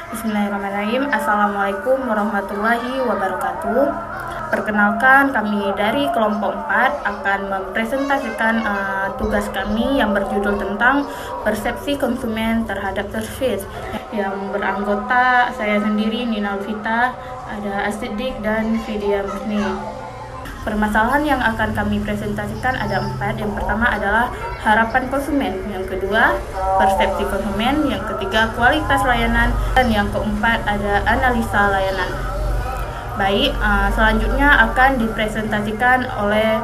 Bismillahirrahmanirrahim. Assalamualaikum warahmatullahi wabarakatuh. Perkenalkan, kami dari kelompok 4 akan mempresentasikan tugas kami yang berjudul tentang persepsi konsumen terhadap servis, yang beranggota saya sendiri, Nina Alvita, ada Asidik dan Vidya Murni. Permasalahan yang akan kami presentasikan ada 4. Yang pertama adalah harapan konsumen, yang kedua persepsi konsumen, yang ketiga kualitas layanan, dan yang keempat ada analisa layanan. Baik, selanjutnya akan dipresentasikan oleh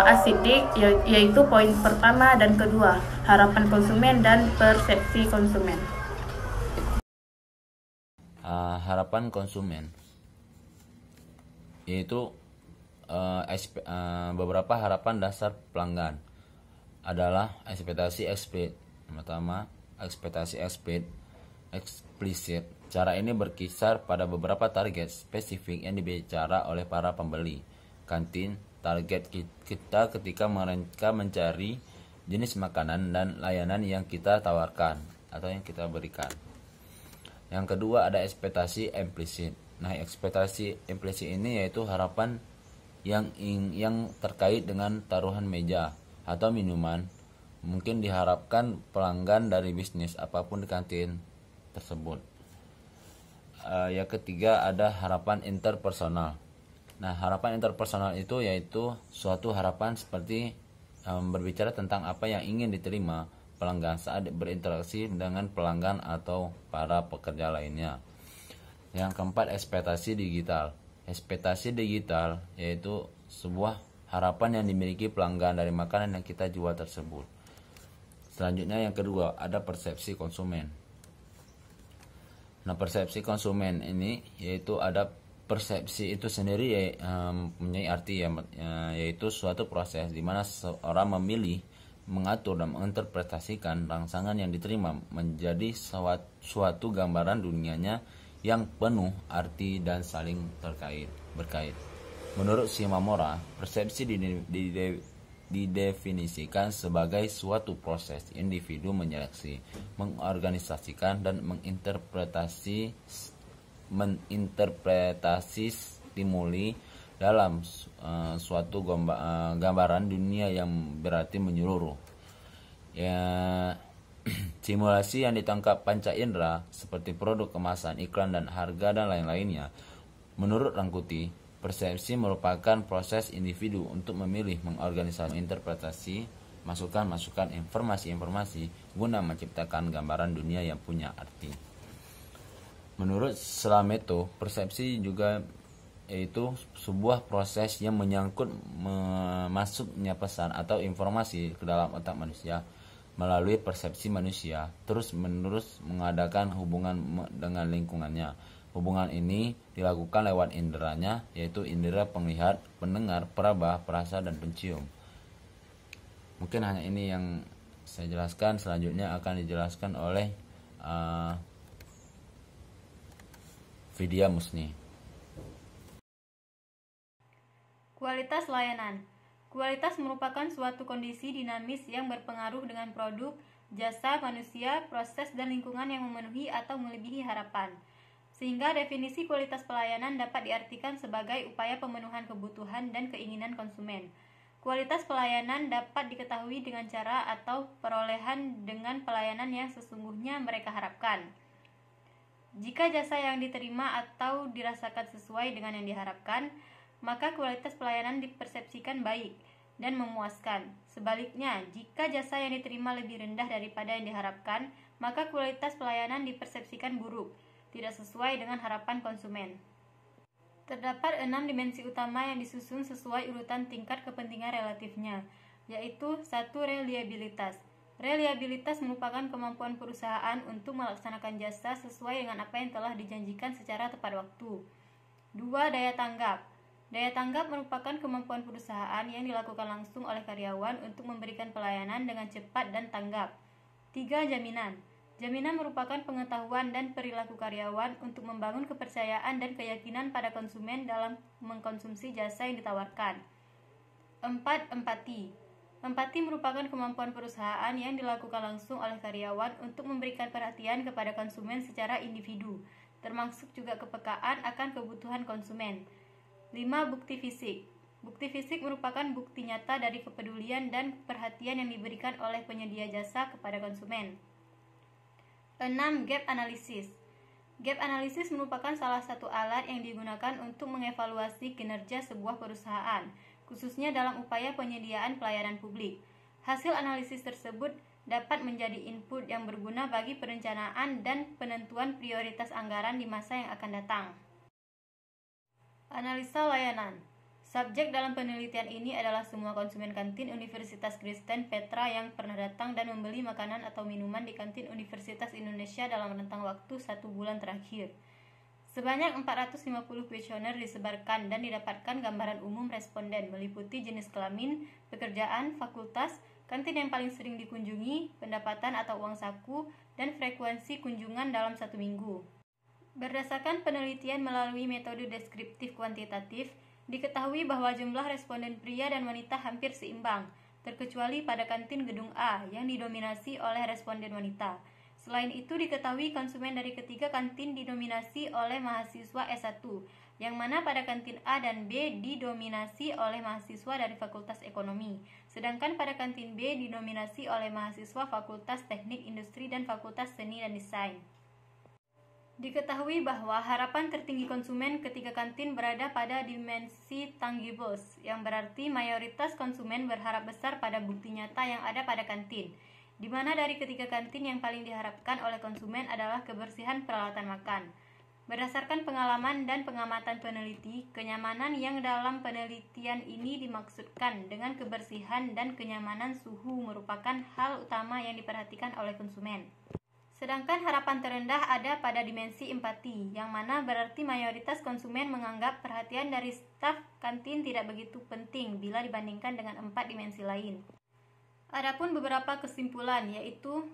Asidik, yaitu poin pertama dan kedua, harapan konsumen dan persepsi konsumen. Harapan konsumen yaitu beberapa harapan dasar pelanggan adalah ekspektasi pertama, ekspektasi eksplisit. Cara ini berkisar pada beberapa target spesifik yang dibicara oleh para pembeli kantin. Target kita ketika mereka mencari jenis makanan dan layanan yang kita tawarkan atau yang kita berikan. Yang kedua ada ekspektasi implisit. Nah, ekspektasi implisit ini yaitu harapan yang terkait dengan taruhan meja atau minuman. Mungkin diharapkan pelanggan dari bisnis apapun di kantin tersebut. Yang ketiga ada harapan interpersonal. Nah, harapan interpersonal itu yaitu suatu harapan seperti berbicara tentang apa yang ingin diterima pelanggan saat berinteraksi dengan pelanggan atau para pekerja lainnya. Yang keempat, ekspektasi digital. Ekspektasi digital yaitu sebuah harapan yang dimiliki pelanggan dari makanan yang kita jual tersebut. Selanjutnya yang kedua ada persepsi konsumen. Nah, persepsi konsumen ini yaitu ada persepsi itu sendiri mempunyai arti yaitu suatu proses di mana seorang memilih, mengatur dan menginterpretasikan rangsangan yang diterima menjadi suatu gambaran dunianya yang penuh arti dan saling berkait. Menurut Shimamura, persepsi didefinisikan sebagai suatu proses individu menyeleksi, mengorganisasikan dan menginterpretasi stimuli dalam suatu gambaran dunia yang berarti menyeluruh. Simulasi yang ditangkap panca indera seperti produk, kemasan, iklan, dan harga dan lain-lainnya. Menurut Rangkuti, persepsi merupakan proses individu untuk memilih, mengorganisasi, interpretasi, masukan informasi guna menciptakan gambaran dunia yang punya arti. Menurut Slameto, persepsi juga yaitu sebuah proses yang menyangkut masuknya pesan atau informasi ke dalam otak manusia melalui persepsi manusia terus-menerus mengadakan hubungan dengan lingkungannya. Hubungan ini dilakukan lewat inderanya, yaitu indera penglihat, pendengar, peraba, perasa, dan pencium. Mungkin hanya ini yang saya jelaskan. Selanjutnya akan dijelaskan oleh Vidya Musni. Kualitas layanan. Kualitas merupakan suatu kondisi dinamis yang berpengaruh dengan produk, jasa, manusia, proses, dan lingkungan yang memenuhi atau melebihi harapan. Sehingga definisi kualitas pelayanan dapat diartikan sebagai upaya pemenuhan kebutuhan dan keinginan konsumen. Kualitas pelayanan dapat diketahui dengan cara atau perolehan dengan pelayanan yang sesungguhnya mereka harapkan. Jika jasa yang diterima atau dirasakan sesuai dengan yang diharapkan, maka kualitas pelayanan dipersepsikan baik dan memuaskan. Sebaliknya, jika jasa yang diterima lebih rendah daripada yang diharapkan, maka kualitas pelayanan dipersepsikan buruk, tidak sesuai dengan harapan konsumen. Terdapat 6 dimensi utama yang disusun sesuai urutan tingkat kepentingan relatifnya, yaitu 1. Reliabilitas. Reliabilitas merupakan kemampuan perusahaan untuk melaksanakan jasa sesuai dengan apa yang telah dijanjikan secara tepat waktu. 2. Daya tanggap. Daya tanggap merupakan kemampuan perusahaan yang dilakukan langsung oleh karyawan untuk memberikan pelayanan dengan cepat dan tanggap. 3. Jaminan. Jaminan merupakan pengetahuan dan perilaku karyawan untuk membangun kepercayaan dan keyakinan pada konsumen dalam mengkonsumsi jasa yang ditawarkan. 4. Empati. Empati merupakan kemampuan perusahaan yang dilakukan langsung oleh karyawan untuk memberikan perhatian kepada konsumen secara individu, termasuk juga kepekaan akan kebutuhan konsumen. 5. Bukti fisik. Bukti fisik merupakan bukti nyata dari kepedulian dan perhatian yang diberikan oleh penyedia jasa kepada konsumen. 6. Gap analysis. Gap analysis merupakan salah satu alat yang digunakan untuk mengevaluasi kinerja sebuah perusahaan, khususnya dalam upaya penyediaan pelayanan publik. Hasil analisis tersebut dapat menjadi input yang berguna bagi perencanaan dan penentuan prioritas anggaran di masa yang akan datang. Analisa layanan. Subjek dalam penelitian ini adalah semua konsumen kantin Universitas Kristen Petra yang pernah datang dan membeli makanan atau minuman di kantin Universitas Indonesia dalam rentang waktu 1 bulan terakhir. Sebanyak 450 kuesioner disebarkan dan didapatkan gambaran umum responden meliputi jenis kelamin, pekerjaan, fakultas, kantin yang paling sering dikunjungi, pendapatan atau uang saku, dan frekuensi kunjungan dalam 1 minggu. Berdasarkan penelitian melalui metode deskriptif kuantitatif, diketahui bahwa jumlah responden pria dan wanita hampir seimbang, terkecuali pada kantin gedung A yang didominasi oleh responden wanita. Selain itu diketahui konsumen dari ketiga kantin didominasi oleh mahasiswa S1, yang mana pada kantin A dan B didominasi oleh mahasiswa dari Fakultas Ekonomi, sedangkan pada kantin B didominasi oleh mahasiswa Fakultas Teknik Industri dan Fakultas Seni dan Desain. Diketahui bahwa harapan tertinggi konsumen ketiga kantin berada pada dimensi tangibles, yang berarti mayoritas konsumen berharap besar pada bukti nyata yang ada pada kantin, di mana dari ketiga kantin yang paling diharapkan oleh konsumen adalah kebersihan peralatan makan. Berdasarkan pengalaman dan pengamatan peneliti, kenyamanan yang dalam penelitian ini dimaksudkan dengan kebersihan dan kenyamanan suhu merupakan hal utama yang diperhatikan oleh konsumen. Sedangkan harapan terendah ada pada dimensi empati, yang mana berarti mayoritas konsumen menganggap perhatian dari staf kantin tidak begitu penting bila dibandingkan dengan 4 dimensi lain. Adapun beberapa kesimpulan, yaitu: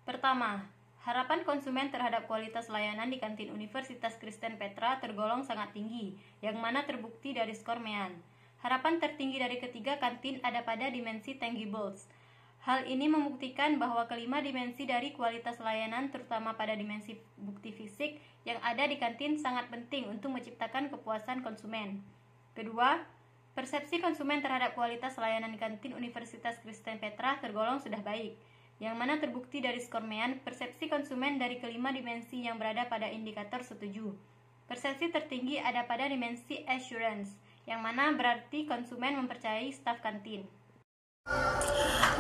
pertama, harapan konsumen terhadap kualitas layanan di kantin Universitas Kristen Petra tergolong sangat tinggi, yang mana terbukti dari skor MEAN. Harapan tertinggi dari ketiga kantin ada pada dimensi tangibles. Hal ini membuktikan bahwa kelima dimensi dari kualitas layanan, terutama pada dimensi bukti fisik yang ada di kantin, sangat penting untuk menciptakan kepuasan konsumen. Kedua, persepsi konsumen terhadap kualitas layanan di kantin Universitas Kristen Petra tergolong sudah baik, yang mana terbukti dari skor MEAN. Persepsi konsumen dari kelima dimensi yang berada pada indikator setuju. Persepsi tertinggi ada pada dimensi assurance, yang mana berarti konsumen mempercayai staf kantin.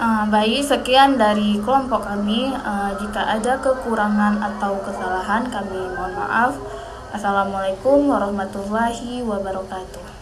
Baik, sekian dari kelompok kami. Jika ada kekurangan atau kesalahan, kami mohon maaf. Assalamualaikum warahmatullahi wabarakatuh.